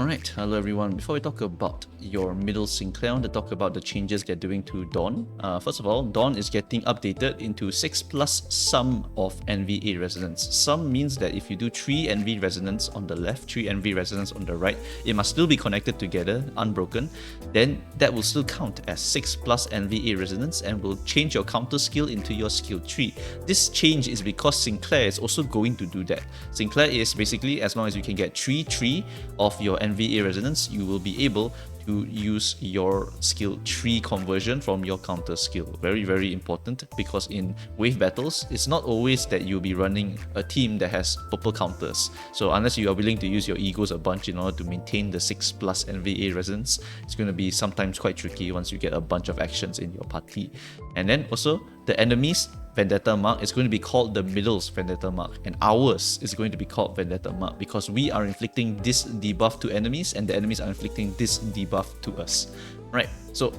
Alright, hello everyone. Before we talk about your middle Sinclair, I want to talk about the changes they're doing to Dawn. First of all, Dawn is getting updated into 6 plus sum of NVA resonance. Sum means that if you do 3 NV resonance on the left, 3 NV resonance on the right, it must still be connected together, unbroken. Then that will still count as 6 plus NVA resonance and will change your counter skill into your skill tree. This change is because Sinclair is also going to do that. Sinclair is basically, as long as you can get 3 of your NVA resonance, you will be able to use your skill tree conversion from your counter skill. Very, very important, because in wave battles, it's not always that you'll be running a team that has purple counters. So unless you are willing to use your egos a bunch in order to maintain the 6 plus NVA resonance, it's going to be sometimes quite tricky once you get a bunch of actions in your party. And then also, the enemies Vendetta mark is going to be called the middle's Vendetta mark, and ours is going to be called Vendetta mark because we are inflicting this debuff to enemies and the enemies are inflicting this debuff to us. Right, so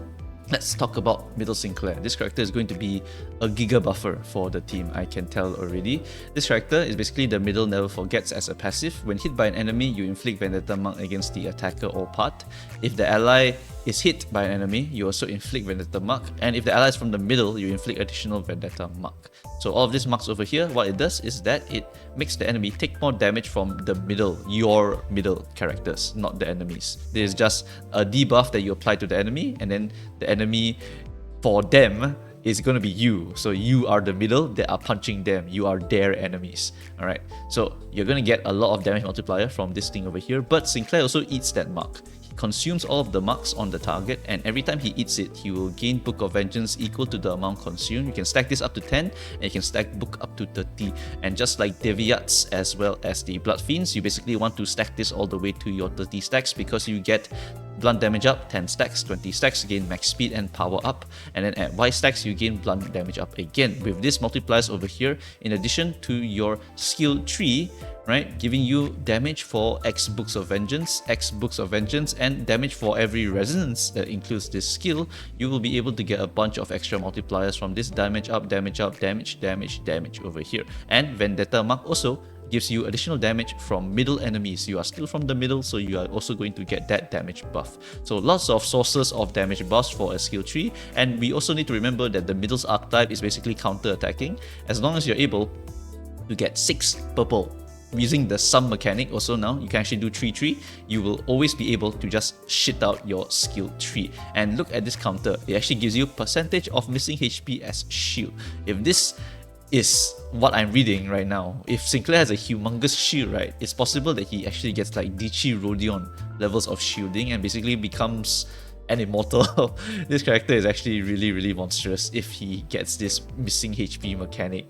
let's talk about middle Sinclair. This character is going to be a giga buffer for the team, I can tell already. This character is basically the middle never forgets as a passive. When hit by an enemy, you inflict Vendetta mark against the attacker or part. If the ally is hit by an enemy, you also inflict Vendetta mark, and if the ally is from the middle, you inflict additional Vendetta mark. So all of these marks over here, what it does is that it makes the enemy take more damage from the middle, your middle characters, not the enemies. This is just a debuff that you apply to the enemy, and then the enemy, for them, is going to be you. So you are the middle that are punching them. You are their enemies. Alright, so you're going to get a lot of damage multiplier from this thing over here, but Sinclair also eats that mark. Consumes all of the marks on the target, and every time he eats it, he will gain Book of Vengeance equal to the amount consumed. You can stack this up to 10, and you can stack Book up to 30. And just like Deviats as well as the Blood Fiends, you basically want to stack this all the way to your 30 stacks because you get blunt damage up, 10 stacks, 20 stacks, gain max speed and power up, and then at Y stacks you gain blunt damage up again. With this multipliers over here, in addition to your skill tree, right, giving you damage for X Books of Vengeance, X Books of Vengeance, and damage for every resonance that includes this skill, you will be able to get a bunch of extra multipliers from this damage up, damage over here. And Vendetta mark also gives you additional damage from middle enemies. You are still from the middle, so you are also going to get that damage buff. So lots of sources of damage buffs for a skill tree, and we also need to remember that the middle's archetype is basically counter-attacking. As long as you're able to get 6 purple using the sum mechanic, also now you can actually do 3-3, you will always be able to just shit out your skill tree. And look at this counter, it actually gives you percentage of missing HP as shield. If this is what I'm reading right now, if Sinclair has a humongous shield, right, it's possible that he actually gets like Dichi Rodion levels of shielding and basically becomes an immortal. This character is actually really monstrous if he gets this missing HP mechanic,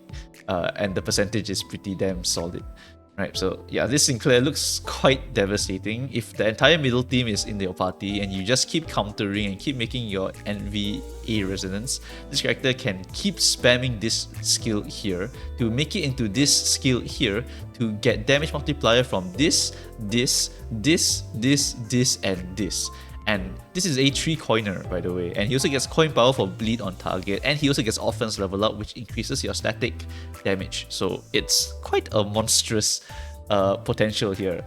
and the percentage is pretty damn solid. Right, so yeah, this Sinclair looks quite devastating. If the entire middle team is in your party and you just keep countering and keep making your NVA resonance, this character can keep spamming this skill here to make it into this skill here to get damage multiplier from this, and this. And this is a 3 coiner, by the way, and he also gets coin power for bleed on target, and he also gets offense level up, which increases your static damage. So it's quite a monstrous potential here,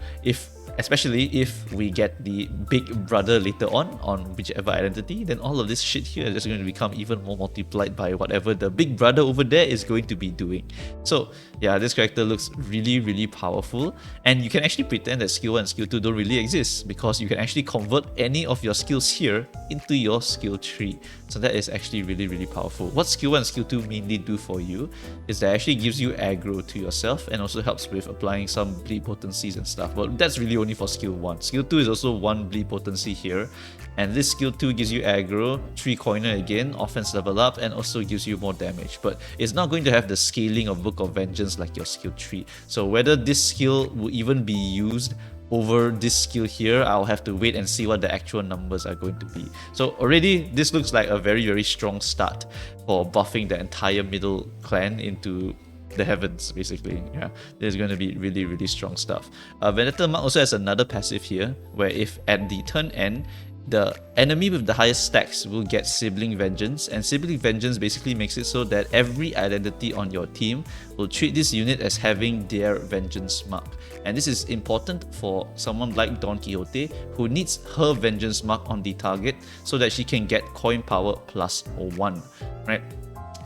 especially if we get the big brother later on whichever identity, then all of this shit here is just going to become even more multiplied by whatever the big brother over there is going to be doing. So yeah, this character looks really powerful, and you can actually pretend that skill 1 and skill 2 don't really exist because you can actually convert any of your skills here into your skill tree. So that is actually really powerful. What skill 1 and skill 2 mainly do for you is that it actually gives you aggro to yourself and also helps with applying some bleed potencies and stuff, but that's really only for skill 1. Skill 2 is also 1 bleed potency here, and this skill 2 gives you aggro, 3 coiner again, offense level up, and also gives you more damage, but it's not going to have the scaling of Book of Vengeance like your skill 3. So whether this skill will even be used over this skill here, I'll have to wait and see what the actual numbers are going to be. So already this looks like a very strong start for buffing the entire middle clan into the heavens, basically. Yeah, there's going to be really strong stuff. Vendetta mark also has another passive here, where if at the turn end the enemy with the highest stacks will get Sibling Vengeance, and Sibling Vengeance basically makes it so that every identity on your team will treat this unit as having their Vengeance mark. And this is important for someone like Don Quixote, who needs her Vengeance mark on the target so that she can get coin power +1, right?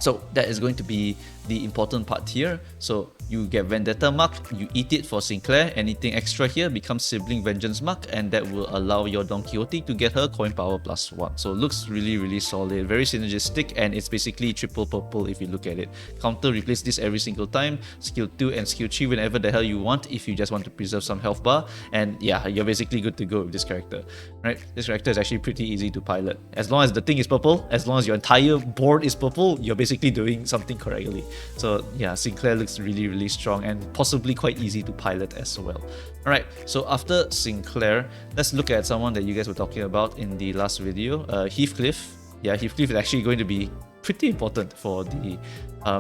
So that is going to be the important part here. So you get Vendetta mark, you eat it for Sinclair, anything extra here becomes Sibling Vengeance mark, and that will allow your Don Quixote to get her coin power +1. So it looks really solid, very synergistic, and it's basically triple purple if you look at it. Counter replace this every single time, skill 2 and skill 3 whenever the hell you want if you just want to preserve some health bar, and yeah, you're basically good to go with this character, right? This character is actually pretty easy to pilot. As long as the thing is purple, as long as your entire board is purple, you're basically doing something correctly. So yeah, Sinclair looks really strong and possibly quite easy to pilot as well. Alright, so after Sinclair, let's look at someone that you guys were talking about in the last video, Heathcliff. Yeah, Heathcliff is actually going to be pretty important for the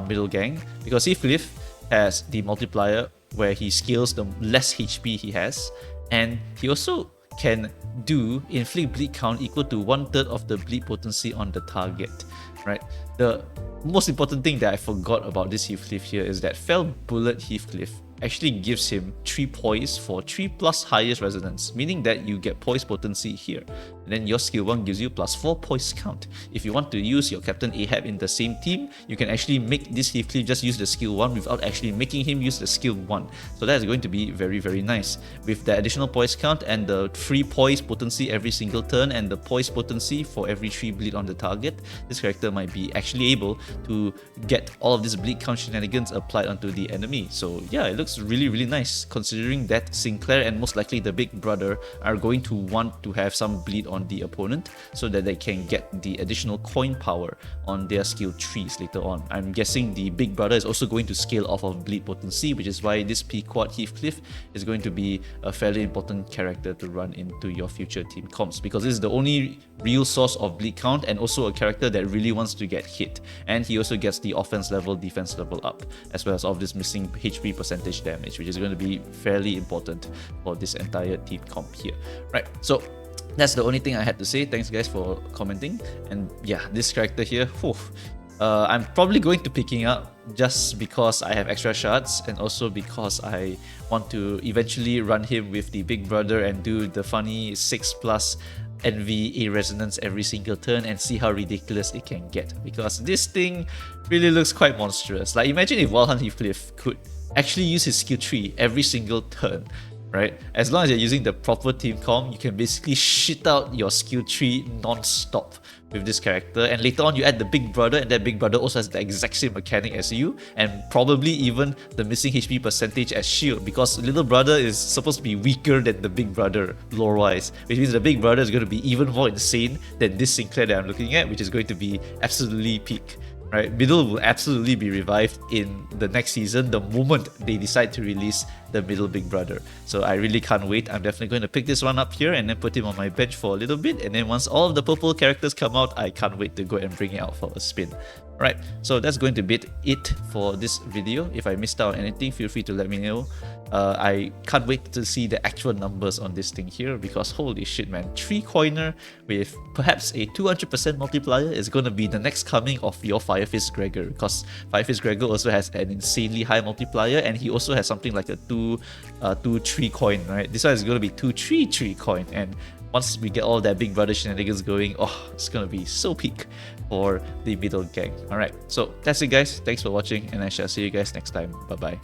middle gang, because Heathcliff has the multiplier where he scales the less HP he has, and he also can do inflict bleed count equal to 1/3 of the bleed potency on the target, right? The most important thing that I forgot about this Heathcliff here is that Fell Bullet Heathcliff actually gives him 3 poise for 3+ highest resonance, meaning that you get poise potency here. And then your skill 1 gives you +4 poise count. If you want to use your Captain Ahab in the same team, you can actually make this Heathcliff just use the skill 1 without actually making him use the skill 1. So that is going to be very nice. With the additional poise count and the free poise potency every single turn and the poise potency for every 3 bleed on the target, this character might be actually able to get all of this bleed count shenanigans applied onto the enemy. So yeah, it looks really nice, considering that Sinclair and most likely the Big Brother are going to want to have some bleed on the opponent so that they can get the additional coin power on their skill 3s later on. I'm guessing the Big Brother is also going to scale off of bleed potency, which is why this Pequod Heathcliff is going to be a fairly important character to run into your future team comps, because this is the only real source of bleed count and also a character that really wants to get hit, and he also gets the offense level, defense level up, as well as all of this missing HP percentage damage, which is going to be fairly important for this entire team comp here, right? So that's the only thing I had to say. Thanks guys for commenting. And yeah, this character here, whew, I'm probably going to picking up just because I have extra shards, and also because I want to eventually run him with the Big Brother and do the funny 6+ NVA resonance every single turn and see how ridiculous it can get, because this thing really looks quite monstrous. Like, imagine if Wildhunt Heathcliff could actually use his skill 3 every single turn, right? As long as you're using the proper team comp, you can basically shit out your skill 3 non-stop with this character, and later on you add the Big Brother, and that Big Brother also has the exact same mechanic as you, and probably even the missing HP percentage as shield, because Little Brother is supposed to be weaker than the Big Brother lore-wise, which means the Big Brother is going to be even more insane than this Sinclair that I'm looking at, which is going to be absolutely peak. Right, Middle will absolutely be revived in the next season the moment they decide to release the Middle Big Brother. So I really can't wait. I'm definitely going to pick this one up here and then put him on my bench for a little bit, and then once all of the purple characters come out, I can't wait to go and bring it out for a spin. Right, so that's going to be it for this video. If I missed out on anything, feel free to let me know. I can't wait to see the actual numbers on this thing here, because holy shit man, 3 coiner with perhaps a 200% multiplier is going to be the next coming of your Firefist Gregor, because Firefist Gregor also has an insanely high multiplier, and he also has something like a 2-3 coin, right? This one is going to be 2-3-3 coin, and once we get all that Big Brother shenanigans going, oh, it's gonna be so peak for the middle gang. Alright, so that's it guys. Thanks for watching, and I shall see you guys next time. Bye bye.